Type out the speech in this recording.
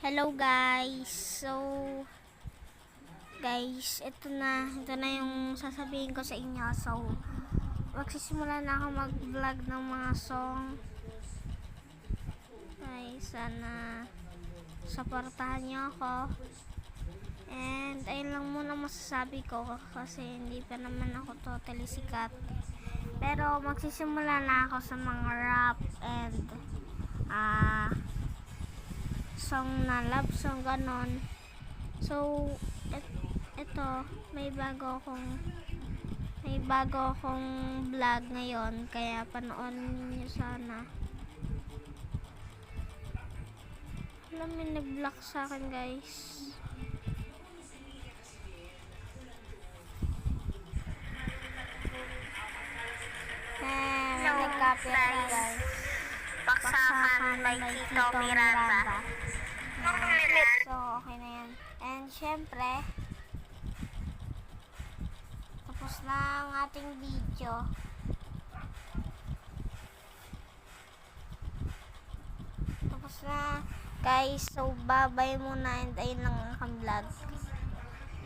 Hello guys. Guys, ito na yung sasabihin ko sa inyo. So, magsisimula na ako mag-vlog ng mga song. Guys, sana supportahan niyo ako. And ayun lang muna masasabi ko kasi hindi pa naman ako totally sikat. Pero magsisimula na ako sa mga rap and song na love song, ganon. So, ito, may bago akong vlog ngayon, kaya panoorin niyo sana. Alam, may nag-block sa akin guys. May nag-copyright guys. Baksakan by Tito Miranda. So, okay na yan. And syempre, tapos na ang ating video. Tapos na guys. So, bye-bye muna and ayun lang ang vlog.